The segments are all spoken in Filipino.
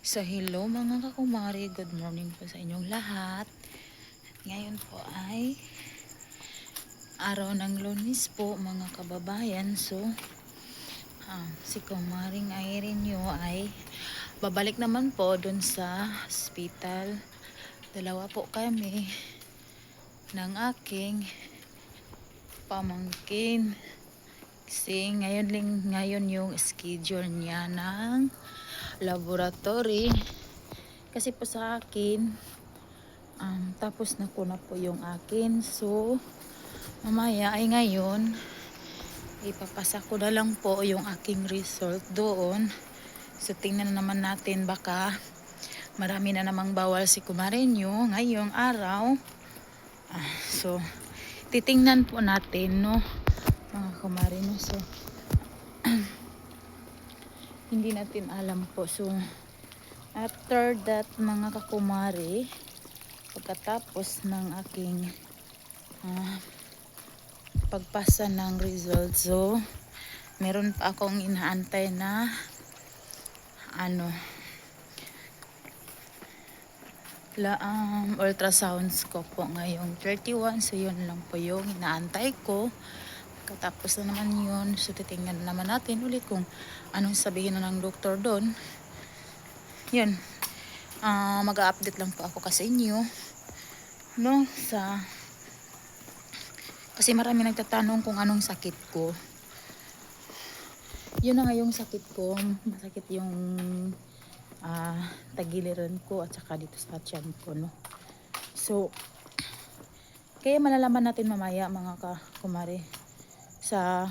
So hello mga kakumari, good morning po sa inyong lahat. Ngayon po ay araw ng Lunes po mga kababayan. So si Kumaring Irene nyo ay babalik naman po dun sa hospital. Dalawa po kami ng aking pamangkin. Kasi ngayon yung schedule niya ng laboratory. Kasi po sa akin, tapos na ko na po yung akin. So, mamaya ay ngayon, ipapasa ko na lang po yung aking result doon. So, tingnan naman natin baka marami na namang bawal si Kumarenyo ngayong araw. So, titingnan po natin, no, mga Kumarenyo. So, hindi natin alam po. So, after that, mga kakumari, pagkatapos ng aking pagpasa ng result, so meron pa akong inaantay na ultrasound scope po ngayong 31. So yun lang po yung inaantay ko. Katapos na naman yun, so titingnan naman natin ulit kung anong sabihin na ng doktor doon. Yun, mag-update lang po ako kasi inyo, no, kasi marami nagtatanong kung anong sakit ko. Yun na nga yung sakit ko. Masakit yung tagiliran ko at saka dito sa tiyan ko, no. So, kaya malalaman natin mamaya mga kumare. Sa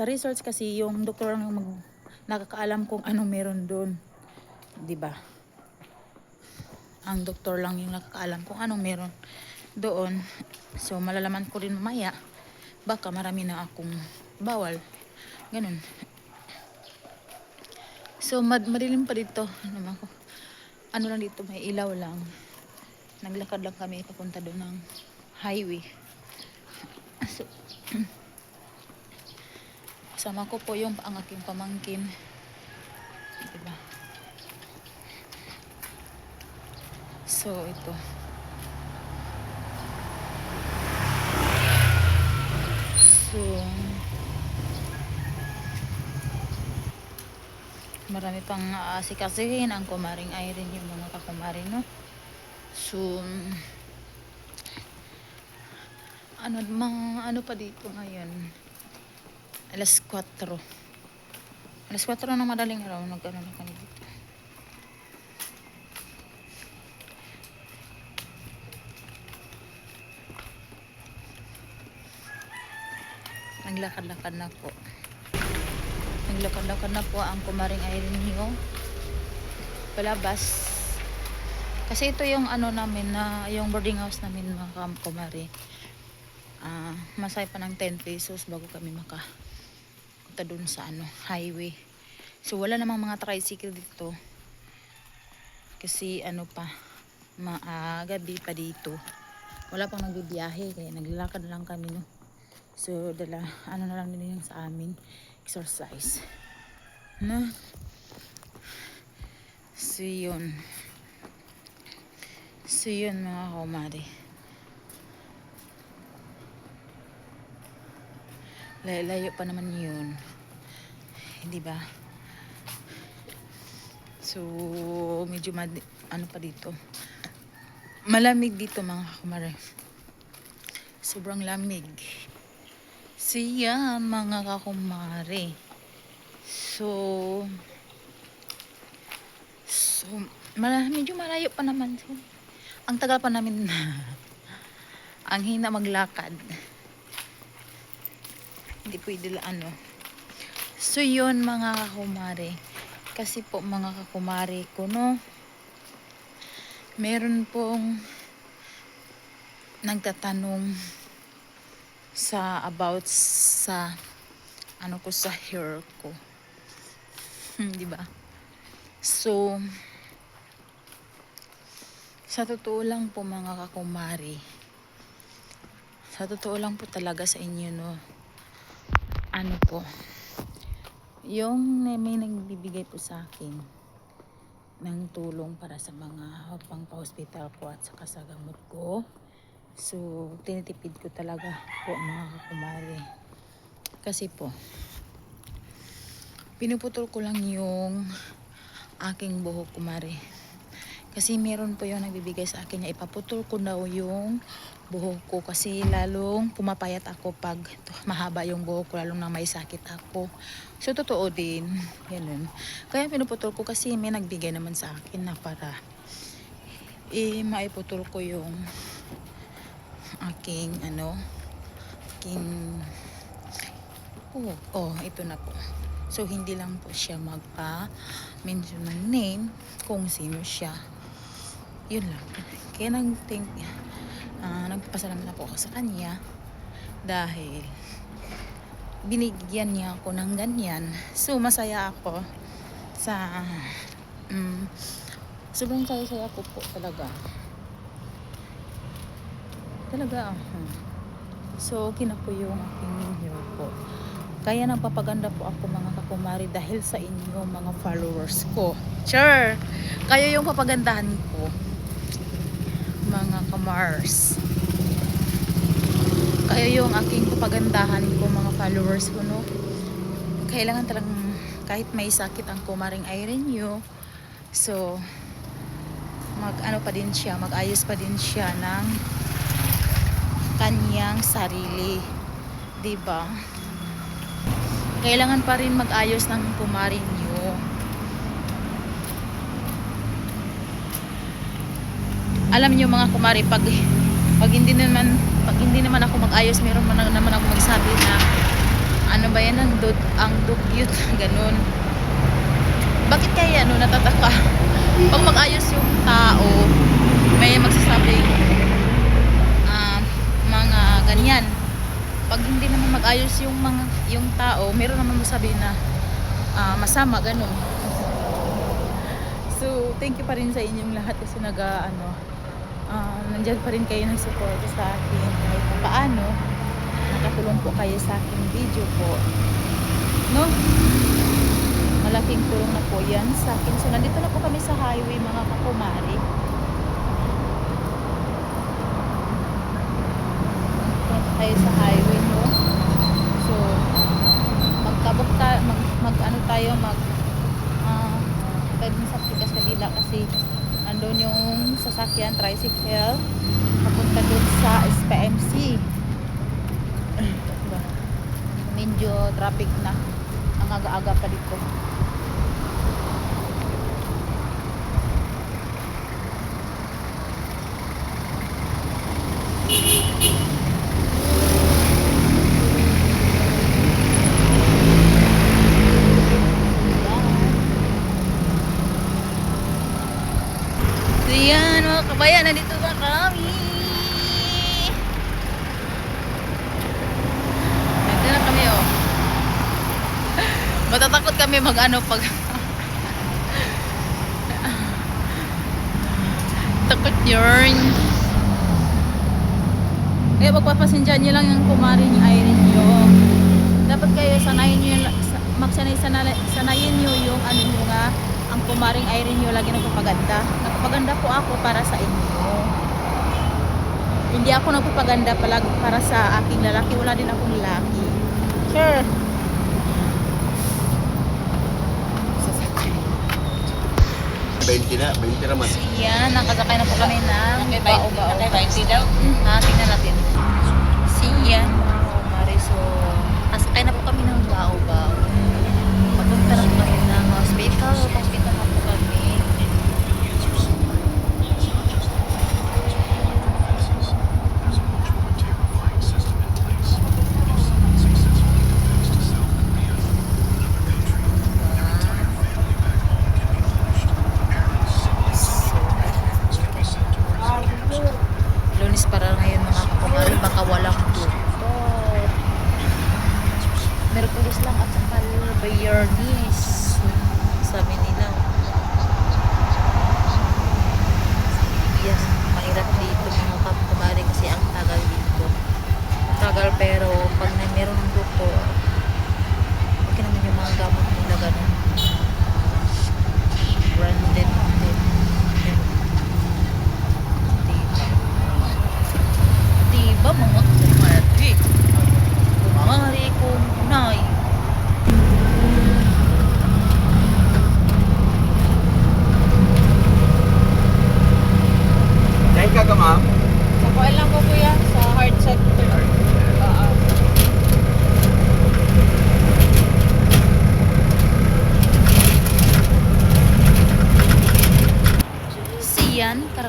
results kasi yung doktor ang nakakaalam kung anong meron doon. 'Di ba? Ang doktor lang yung nakakaalam kung anong meron doon. So, malalaman ko rin mamaya. Baka marami na akong bawal. Ganun. So, madilim pa dito. Ano lang dito, may ilaw lang. Naglakad lang kami papunta doon ng highway. So, kasama ko po yung ang aking pamangkin. Diba? So, ito. So, marami pang asikasihin ang Kumaring Irene, yung mga kakumari, no? So, ano pa dito ngayon? Alas 4 ng madaling araw, nagkaroon na kami dito. Naglakad-lakad na po ang Kumaring Irene nyo palabas. Kasi ito yung namin na yung boarding house namin mga kumari. Masay pa ng 10 pesos bago kami makapunta dun sa highway. So wala namang mga tricycle dito. Kasi gabi pa dito. Wala pang nagbibiyahe kaya naglalakad lang kami, no. So na lang din yung sa amin exercise. No? So yun mga kumari. Layo pa naman yun. Hindi ba? So, medyo pa dito. Malamig dito mga kumare. Sobrang lamig. Siya mga kakumare. So medyo malayo pa naman. So, ang tagal pa namin ang hina maglakad. Hindi pwede So yun mga kakumare. Kasi po mga kakumare ko, no, meron pong nagtatanong about sa sa hair ko. Di ba? So, sa totoo lang po mga kakumari, sa totoo lang po talaga sa inyo, no, yung may nagbibigay po sa akin ng tulong para sa mga pang-hospital ko at saka sa gamot ko. So, tinitipid ko talaga po mga kakumari. Kasi po, pinuputol ko lang yung aking buhok, kumari. Kasi meron po yung nagbibigay sa akin na ipaputol ko daw yung buhok ko kasi lalong pumapayat ako pag mahaba yung buhok ko, lalong na may sakit ako. So totoo din, ganun. Kaya pinuputol ko kasi may nagbigay naman sa akin na para maiputol ko yung aking ito na po. So hindi lang po siya magpa-mention ng name kung sino siya. Yun lang. Kaya nagpapasalamat na po ako sa kanya dahil binigyan niya ako ng ganyan. So masaya ako sa sobrang saya ako po talaga. So okay na po yung aking hair po. Kaya nagpapaganda po ako mga kakumari dahil sa inyo mga followers ko. Sure! Kayo yung papagandahan ko. Mga kamars. Kayo yung aking papagandahan ko mga followers ko, no? Kailangan talagang kahit may sakit ang kumaring Irene nyo. So, mag-ayos pa din siya ng kanyang sarili. Diba? Kailangan pa rin mag-ayos ng kumarin nyo. Alam niyo mga kumari, pag hindi naman ako mag-ayos, meron naman ako magsabi na ano ba yan, ang dugyot, ganun. Bakit kaya natataka? Pag mag-ayos yung tao, may magsasabi mga ganyan. Pag hindi naman mag-ayos yung tao, meron naman masabi na masama, ganun. So, thank you pa rin sa inyong lahat kasi nandyan pa rin kayo nagsuporta sa akin kahit paano nakatulong po kayo sa aking video po, no? Malaking tulong na po yan sa akin. So, nandito na po kami sa highway mga kakumari. Tayo sa highway, no? So tayo sa Pikas Kabila kasi andun yung sasakyan tricycle papunta dun sa SPMC. Medyo traffic na, ang aga-aga pa dito. Ayan mga kabayan, nandito na kami. Nandito na kami, oh. Matatakot kami pag takot yun. Kaya magpapasensyahan nyo lang yung kumarin ni Irene nyo. Dapat kayo sanayin nyo yung nyo nga, ang kumaring Irene nyo lagi nagpapaganda. Nagpapaganda po ako para sa inyo. Hindi ako nagpapaganda para sa aking lalaki. Wala din akong lalaki. Sure. 20 naman. Yan, nakasakay na po kami ng bao-bao. Nakay 20 daw? Tingnan natin. Yan, mga kumari. So, nakasakay na po kami ng bao-bao. Papunta na po kami ng hospital. Hospital na po kami. Lunes para ngayon mga kumari, baka walang doktor.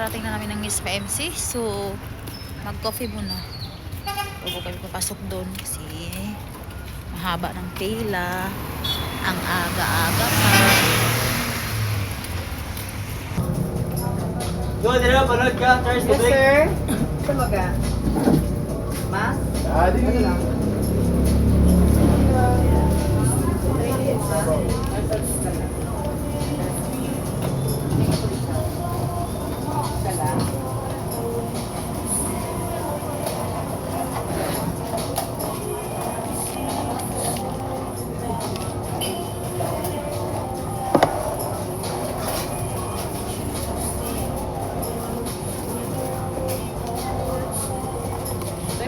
kakarating na namin ng Miss PMC. So, mag-coffee muna. Bago kami papasok doon kasi mahaba ng pila. Ang aga-aga pa. Doon, dito, panood ka. Charles, Yes, sir. Kumaga. Mas? Adi. Ano lang?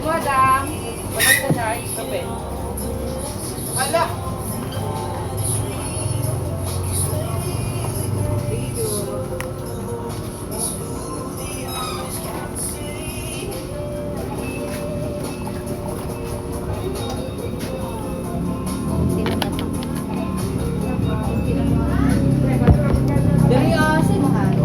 Madam, bakit ka siya? Kape. Ala! Dari sa mahal.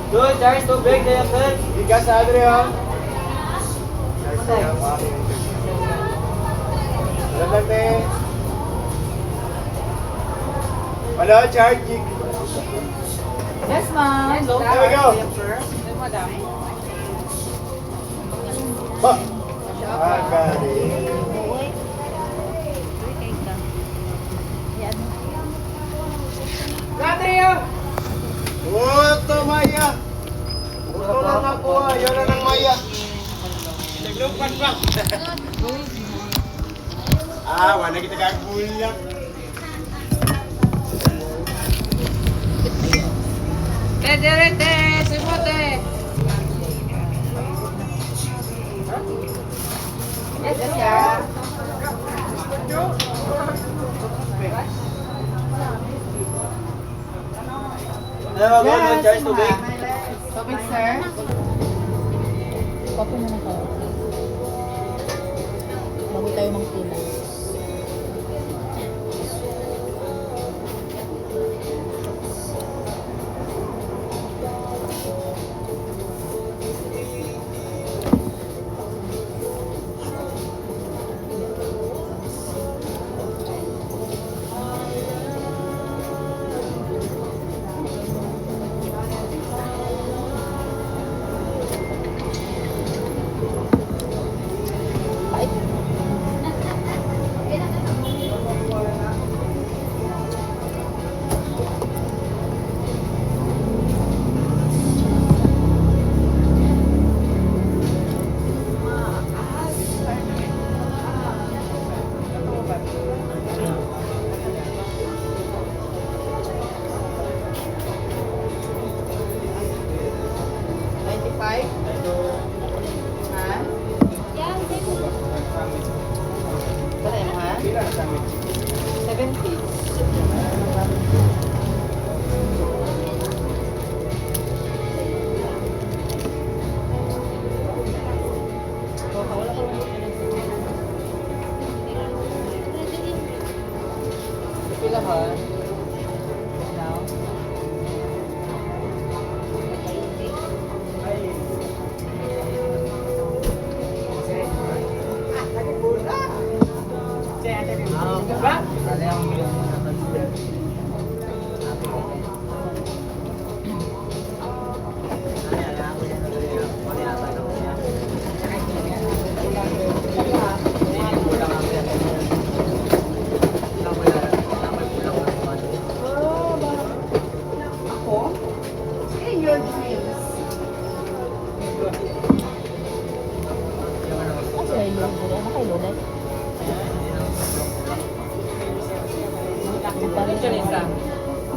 Doon, Charles, tubig, dito, sir. Bigas sa Adri, ha? Dalag na eh. Hello, Charge. Yes, ma'am. There we go. Madam. Ba? Agari. Rodrio! Ito, Maya. Ito lang ako, ha. Yun na ng Maya. Naglupan pa. Wala kita kagulak. Te, sipote! Yes, sir. Ano, doon, Charles, tubig. Tubig, sir. Coffee muna tayo. Bago tayo magpila.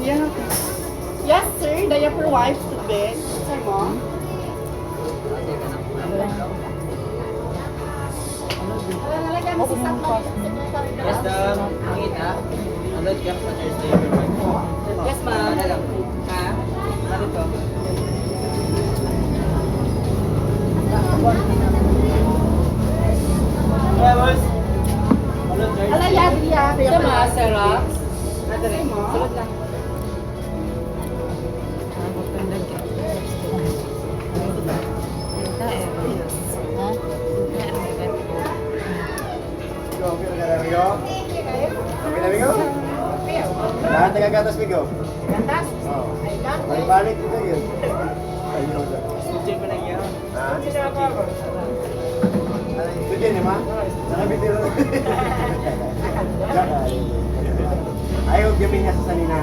Yeah. Yes, sir. Diaper wipes to bed. Sir mo? Nalagyan mo si Sat Ma'am. Yes, ma'am. Makita. Alert ka sa Thursday. Yes, ma'am. Ano lang? Ha? Ano to? Yeah, boys. Alert, Thursday. Ala, Yadria. Sama, Sarah. Ano rin? Sulod lang. Lahat nagagatas, Migo. Gatas. Oo. Balik-balik dito yun. Ayun. Check mo na yan. Ha? Ito din, ma? Nakabitiro. Ayaw, gamin nga sa sanina.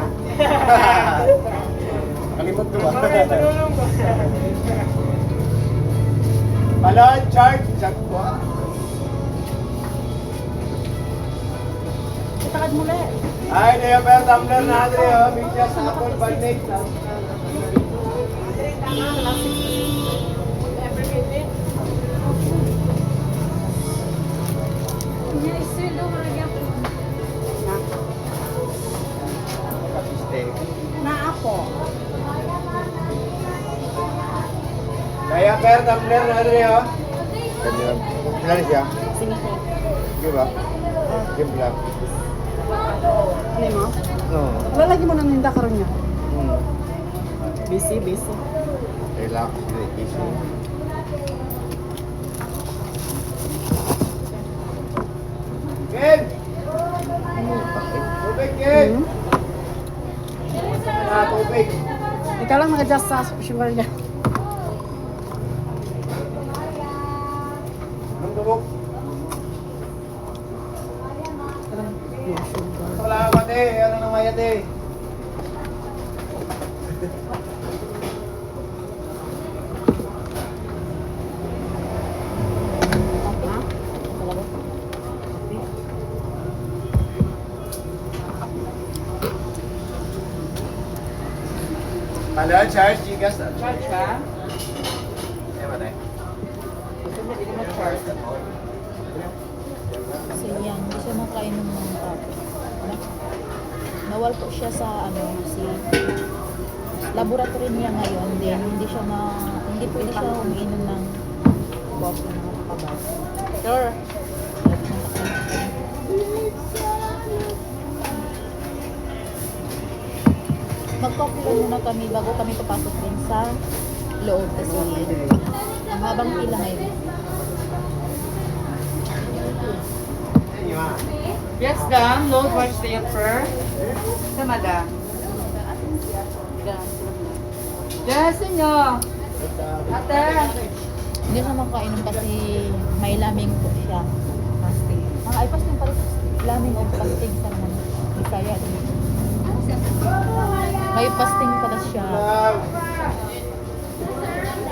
Nakalimot ko ba? Palon, charge, jakwa. Itakad mo ulit. Ay, Deo Per, tumbler na Andre, oh. Bigyan sa Apple Bandit. Na ako. Kaya Per, tumbler na Andre, oh. Ganyan. Ilan siya? Sige ba? Game lang. Ano mo? Oo. Lalagi mo na ninda karon niya. Hmm. Busy. Relax, easy. Ken! Tubig, Ken! Tubig. Ikaw lang nag-adjust sa sugar niya. Anong tubog? Wala ka te, ano nang maya te? Palon, charge, gigas. Charge ka? Eh, matay. Kasi yan, hindi siya makainom ng tapos. Nawal po siya sa laboratory niya ngayon, then hindi pwede siya umiinom ng coffee na nakakabas. Sure. Mag-coffee lang muna kami bago kami papasok din sa loob kasi ang habang pila ngayon. Yes, ma'am. Load one paper. Sa madam. Yes, inyo. Ate. Hindi siya makainom kasi may laming po siya. Fasting. Ay, fasting pala. Laming o fasting sa naman. Bisaya din. May fasting pala siya.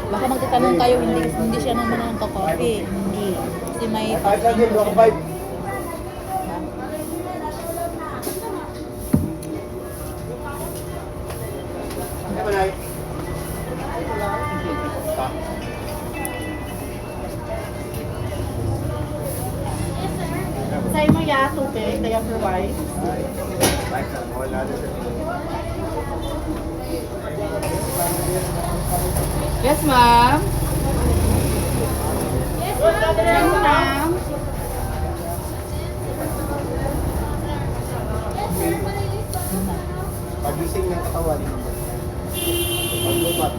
Baka magtatanong kayo, hindi siya naman ang coffee. Hindi. Kasi may fasting po siya. Sa'yo mo ya, tubig, kaya for white. Yes, ma'am. Yes, ma'am. Pagising ng katawan. Paglupat.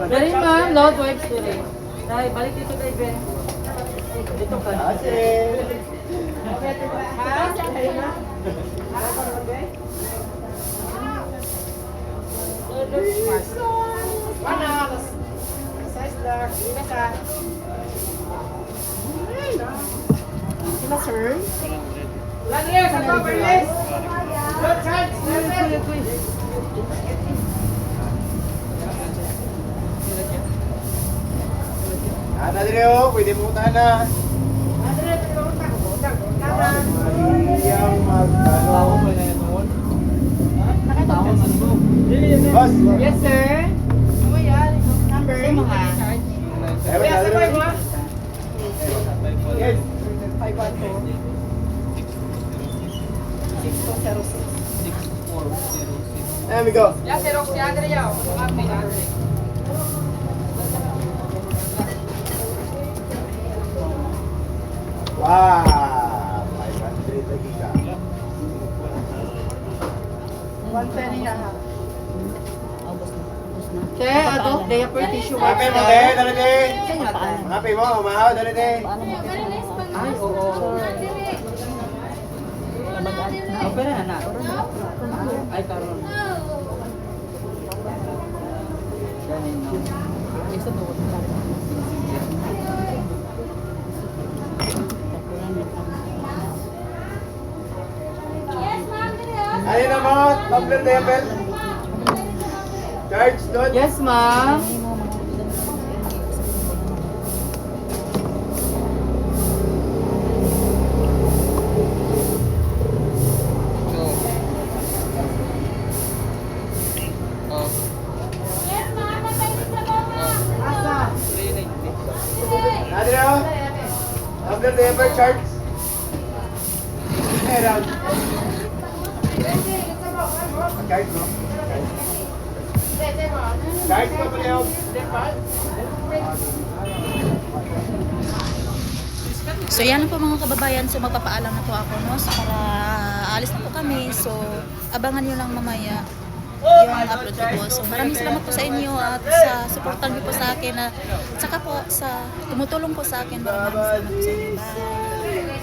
Dari ma'am, load wipes diri. Dai, balik dito kay Ben. Dito ka. Sila sir? Ada Drio, pwede mo na. Yang magkano. Nakita ko. Boss. Yes, sir. Ano yan? Number? Sa mga. Eh, amigo. Ya, Xerox si Andre ya. Kami na. Wow! 500 lagi ka. 110 niya ha. Kaya ato, diaper tissue Happy wipes mo, tayo. te. Dali, te. Happy mo. Umahaw. Dali, te. Ay, oo. Opera na. Ay, karon. Ganin no. Isa to. Ano na mo? Tumbler diaper? Charge doon? Yes, ma'am. Ano na mo? Tumbler diaper charge? Meron. Charge mo? Charge mo pa niyo. So yan na po mga kababayan, so magpapaalam na po ako no, so para alis na po kami, so abangan nyo lang mamaya yung upload ko po. So maraming salamat po sa inyo at sa supportan niyo po sa akin at saka po sa tumutulong po sa akin, maraming salamat po sa inyo. Bye!